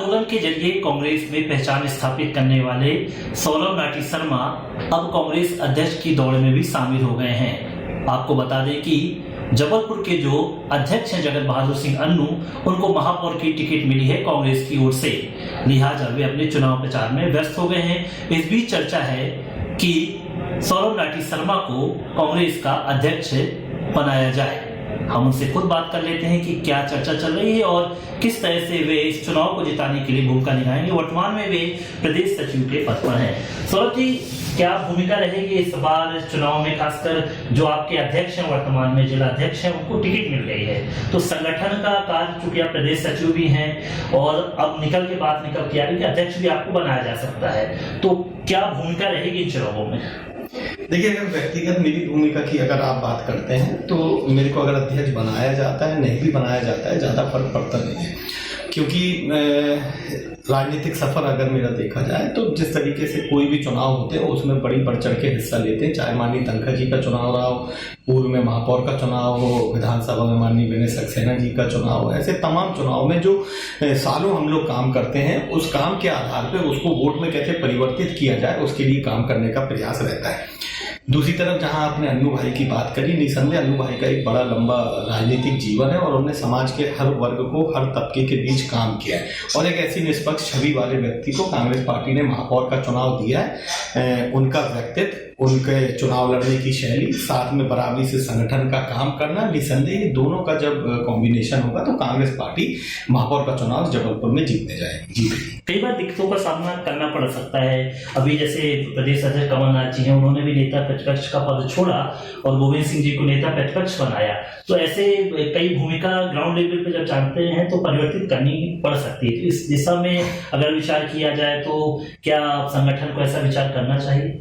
आंदोलन के जरिए कांग्रेस में पहचान स्थापित करने वाले सोलम नाटी शर्मा अब कांग्रेस अध्यक्ष की दौड़ में भी शामिल हो गए हैं। आपको बता दें कि जबलपुर के जो अध्यक्ष हैं जगत बहादुर सिंह अन्नू, उनको महापौर की टिकट मिली है कांग्रेस की ओर से, लिहाजा वे अपने चुनाव प्रचार में व्यस्त हो गए हैं। इस बीच चर्चा है कि सोलम नाटी शर्मा को कांग्रेस का अध्यक्ष बनाया जाए। हम उनसे खुद बात कर लेते हैं कि क्या चर्चा चल रही है और किस तरह से वे इस चुनाव को जिताने के लिए भूमिका निभाएंगे। वर्तमान में वे प्रदेश सचिव के पद पर हैं। सौरभ जी, क्या भूमिका रहेगी इस बार चुनाव में, खासकर जो आपके अध्यक्ष हैं, वर्तमान में जिला अध्यक्ष हैं, उनको टिकट मिल गई है, तो संगठन का कार्य, चूंकि आप प्रदेश सचिव भी हैं और अब निकल के आ रही कि अध्यक्ष भी आपको बनाया जा सकता है, तो क्या भूमिका रहेगी इन चुनावों में? देखिए, अगर व्यक्तिगत मेरी भूमिका की अगर आप बात करते हैं तो मेरे को अगर अध्यक्ष बनाया जाता है, नहीं भी बनाया जाता है, ज़्यादा फर्क पड़ता नहीं है, क्योंकि राजनीतिक सफर अगर मेरा देखा जाए तो जिस तरीके से कोई भी चुनाव होते हैं उसमें बड़ी बढ़ चढ़ के हिस्सा लेते हैं। चाहे माननीय तनखा जी का चुनाव रहा हो, पूर्व में महापौर का चुनाव हो, विधानसभा में माननीय विनय सक्सेना जी का चुनाव हो, ऐसे तमाम चुनाव में जो सालों हम लोग काम करते हैं, उस काम के आधार पर उसको वोट में कैसे परिवर्तित किया जाए उसके लिए काम करने का प्रयास रहता है। दूसरी तरफ जहां आपने अन्नू भाई की बात करी, निसंदेह अन्नू भाई का एक बड़ा लंबा राजनीतिक जीवन है और उन्होंने समाज के हर वर्ग को, हर तबके के बीच काम किया है और एक ऐसी निष्पक्ष छवि वाले व्यक्ति को कांग्रेस पार्टी ने महापौर का चुनाव दिया है। उनका व्यक्तित्व, उनके चुनाव लड़ने की शैली, साथ में बराबरी से संगठन का काम करना, निसंदेह दोनों का जब कॉम्बिनेशन होगा तो कांग्रेस पार्टी महापौर का चुनाव जबलपुर में जीतने जाएगी। कई बार दिक्कतों का सामना करना पड़ सकता है। अभी जैसे प्रदेश अध्यक्ष कमलनाथ जी हैं, उन्होंने भी नेता प्रतिपक्ष का पद छोड़ा और गोविंद सिंह जी को नेता प्रतिपक्ष बनाया, तो ऐसे कई भूमिका ग्राउंड लेवल पे जब जानते हैं तो परिवर्तित करनी पड़ सकती है। तो इस दिशा में अगर विचार किया जाए तो क्या संगठन को ऐसा विचार करना चाहिए?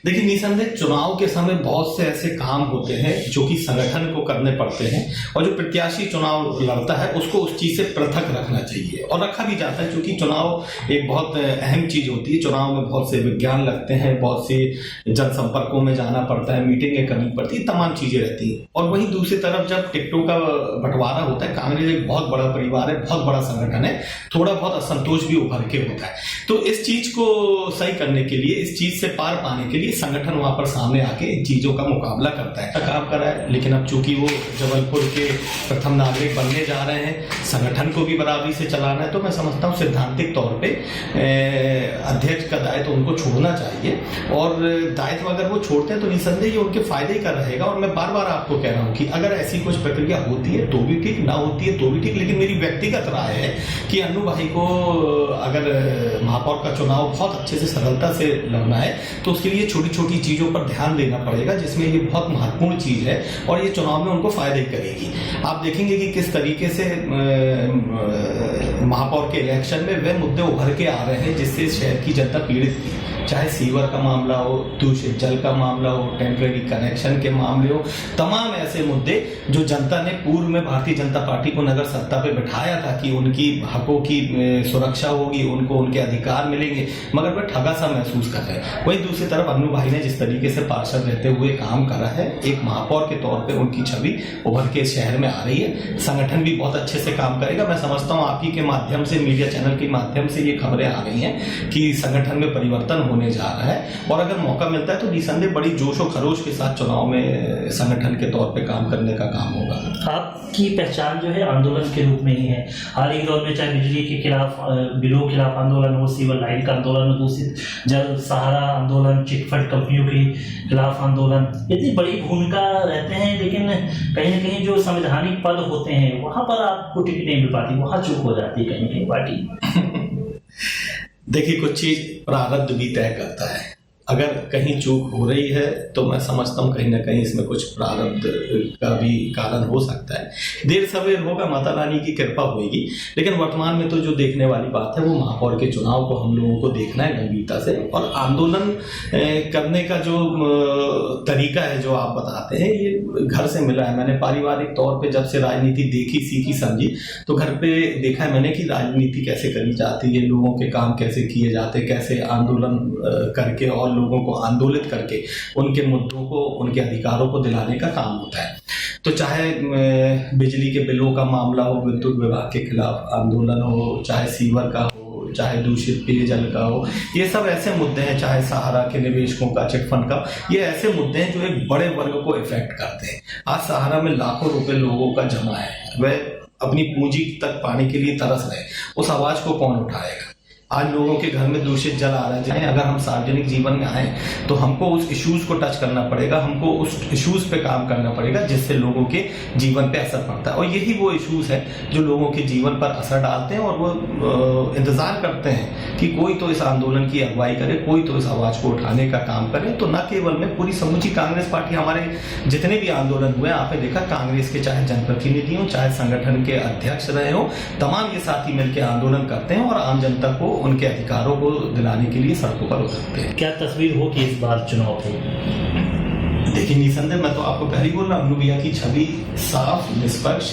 देखिए, निसंदेह चुनाव के समय बहुत से ऐसे काम होते हैं जो कि संगठन को करने पड़ते हैं और जो प्रत्याशी चुनाव लड़ता है उसको उस चीज से पृथक रखना चाहिए और रखा भी जाता है, क्योंकि चुनाव एक बहुत अहम चीज होती है। चुनाव में बहुत से विज्ञान लगते हैं, बहुत से जनसंपर्कों में जाना पड़ता है, मीटिंगें करनी पड़ती है, तमाम चीजें रहती हैं। और वहीं दूसरी तरफ जब टिकटों का बंटवारा होता है, कांग्रेस एक बहुत बड़ा परिवार है, बहुत बड़ा संगठन है, थोड़ा बहुत असंतोष भी उभर के होता है। तो इस चीज को सही करने के लिए, इस चीज से पार पाने के लिए संगठन वहां पर सामने आके इन चीजों का मुकाबला करता है, काम करा है। लेकिन अब चूंकि वो जबलपुर के प्रथम नागरिक बनने जा रहे हैं, संगठन को भी बराबरी से चलाना है, तो मैं समझता हूँ सैद्धांतिक तौर पे अध्यक्ष का दायित्व उनको छोड़ना चाहिए और दायित्व अगर वो छोड़ते हैं तो निसंदेह ये उनके फायदे का रहेगा। और मैं बार बार आपको कह रहा हूँ कि अगर ऐसी कुछ प्रक्रिया होती है तो भी ठीक, ना होती है तो भी ठीक, लेकिन मेरी व्यक्तिगत राय है कि अन्नू भाई को अगर महापौर का चुनाव बहुत अच्छे से सरलता से लड़ना है तो उसके लिए छोटी छोटी चीजों पर ध्यान देना पड़ेगा, जिसमें ये बहुत महत्वपूर्ण चीज है और ये चुनाव में उनको फायदा ही करेगी। आप देखेंगे कि किस तरीके से महापौर के इलेक्शन में वे मुद्दे उभर के आ रहे हैं जिससे शहर की जनता पीड़ित थी, चाहे सीवर का मामला हो, दूषित जल का मामला हो, टेम्परेरी कनेक्शन के मामले हो, तमाम ऐसे मुद्दे जो जनता ने पूर्व में भारतीय जनता पार्टी को नगर सत्ता पे बिठाया था कि उनकी हकों की सुरक्षा होगी, उनको उनके अधिकार मिलेंगे, मगर वे ठगा सा महसूस कर रहे हैं। वहीं दूसरी तरफ अन्नू भाई ने जिस तरीके से पार्षद रहते हुए काम करा है, एक महापौर के तौर पर उनकी छवि उभर के शहर में आ रही है। संगठन भी बहुत अच्छे से काम करेगा। मैं समझता हूँ आप ही के माध्यम से, मीडिया चैनल के माध्यम से ये खबरें आ रही हैं कि संगठन में परिवर्तन होने जा रहा है और अगर मौका मिलता है तो निसंदेह बड़ी जोश और खरोश के साथ चुनाव में संगठन के तौर पे काम करने का काम होगा। आपकी पहचान जो है आंदोलन के रूप में ही है। हाल ही दौर में चाहे बिजली के खिलाफ, बिलों के खिलाफ आंदोलन हो, सिविल लाइन का आंदोलन, दूषित जल सहारा आंदोलन, चिटफंड कंपनियों के खिलाफ आंदोलन, इतनी बड़ी भूमिका रहते हैं, लेकिन कहीं ना कहीं जो संवैधानिक पद होते हैं वहां पर आपको टिकट नहीं मिल पाती, वहां चूक हो जाती है कहीं ना कहीं पार्टी। देखिए, कुछ चीज प्रारब्ध भी तय करता है। अगर कहीं चूक हो रही है तो मैं समझता हूँ कहीं ना कहीं इसमें कुछ प्रारब्ध का भी कारण हो सकता है। देर सवेर होगा, माता रानी की कृपा होगी, लेकिन वर्तमान में तो जो देखने वाली बात है वो महापौर के चुनाव को हम लोगों को देखना है गंभीरता से। और आंदोलन करने का जो तरीका है जो आप बताते हैं, ये घर से मिला है। मैंने पारिवारिक तौर पर जब से राजनीति देखी, सीखी, समझी, तो घर पे देखा है मैंने कि राजनीति कैसे करी जाती है, लोगों के काम कैसे किए जाते, कैसे आंदोलन करके और लोगों को आंदोलित करके उनके मुद्दों को, उनके अधिकारों को दिलाने का काम होता है। तो चाहे बिजली के बिलों का मामला हो, विद्युत विभाग के खिलाफ आंदोलन हो, चाहे सीवर का हो, चाहे दूषित पेयजल का हो, ये सब ऐसे मुद्दे हैं, चाहे सहारा के निवेशकों का, चिटफंड का, ये ऐसे मुद्दे हैं जो एक बड़े वर्ग को इफेक्ट करते हैं। आज सहारा में लाखों रुपए लोगों का जमा है, वह अपनी पूंजी तक पाने के लिए तरस रहे, उस आवाज को कौन उठाएगा? आज लोगों के घर में दूषित जल आ रहा है। अगर हम सार्वजनिक जीवन में आए तो हमको उस इश्यूज को टच करना पड़ेगा, हमको उस इश्यूज पे काम करना पड़ेगा जिससे लोगों के जीवन पे असर पड़ता है। और यही वो इश्यूज है जो लोगों के जीवन पर असर डालते हैं और वो इंतजार करते हैं कि कोई तो इस आंदोलन की अगुवाई करे, कोई तो इस आवाज को उठाने का काम करे। तो न केवल में पूरी समूची कांग्रेस पार्टी, हमारे जितने भी आंदोलन हुए आपने देखा, कांग्रेस के चाहे जनप्रतिनिधि हो, चाहे संगठन के अध्यक्ष रहे हो, तमाम ये साथी मिलकर आंदोलन करते हैं और आम जनता को उनके अधिकारों को दिलाने के लिए सड़कों पर उतरते हैं। क्या तस्वीर हो कि इस बार चुनाव की? देखिए निसंदेह, मैं तो आपको पहले ही बोल रहा हूं, अन्नू भैया की छवि साफ, निष्पक्ष,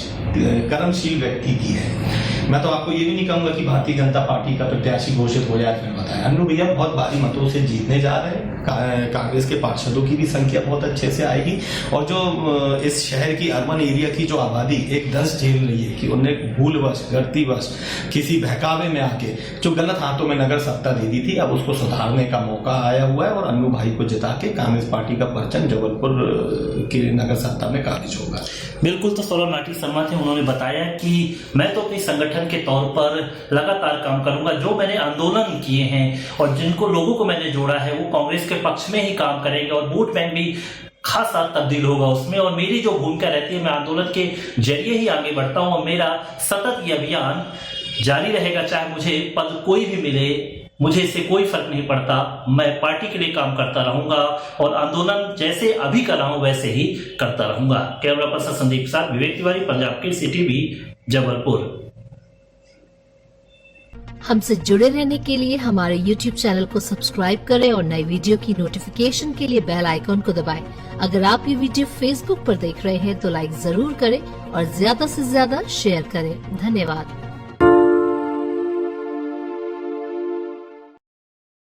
कर्मशील व्यक्ति की है। मैं तो आपको ये भी नहीं कहूंगा कि भारतीय जनता पार्टी का प्रत्याशी घोषित हो जाए फिर बताएं। अन्नू भैया बहुत भारी मतों से जीतने जा रहे हैं। कांग्रेस के पार्षदों की भी संख्या बहुत अच्छे से आएगी और जो इस शहर की अर्बन एरिया की जो आबादी एक दर्द झेल रही है कि उन्हें भूलवश, गलतीवश, किसी बहकावे में आके जो गलत हाथों में नगर सत्ता दे दी थी, अब उसको सुधारने का मौका आया हुआ है और अन्नू भाई को जिता के कांग्रेस पार्टी का परचम जबलपुर की नगर सत्ता में काबिज होगा। बिल्कुल। तो सौरभ नाटी शर्मा थे, उन्होंने बताया कि मैं तो अपनी संगठन के तौर पर लगातार काम करूंगा, जो मैंने आंदोलन किए हैं और जिनको लोगों को मैंने जोड़ा है वो कांग्रेस के पक्ष में ही काम करेंगे और वोट बैंक भी खासा तब्दील होगा उसमें। और मेरी जो भूमिका रहती है, मैं आंदोलन के जरिए ही आगे बढ़ता हूं और मेरा सतत ये अभियान जारी रहेगा, चाहे मुझे पद कोई भी मिले, मुझे इससे कोई फर्क नहीं पड़ता। मैं पार्टी के लिए काम करता रहूंगा और आंदोलन जैसे अभी कर रहा हूं वैसे ही करता रहूंगा। कैमरा पर्सन संदीप के साथ विवेक तिवारी, पंजाब केसरी टीवी, जबलपुर। हमसे जुड़े रहने के लिए हमारे YouTube चैनल को सब्सक्राइब करें और नई वीडियो की नोटिफिकेशन के लिए बेल आइकॉन को दबाएं। अगर आप ये वीडियो Facebook पर देख रहे हैं तो लाइक जरूर करें और ज्यादा से ज्यादा शेयर करें। धन्यवाद।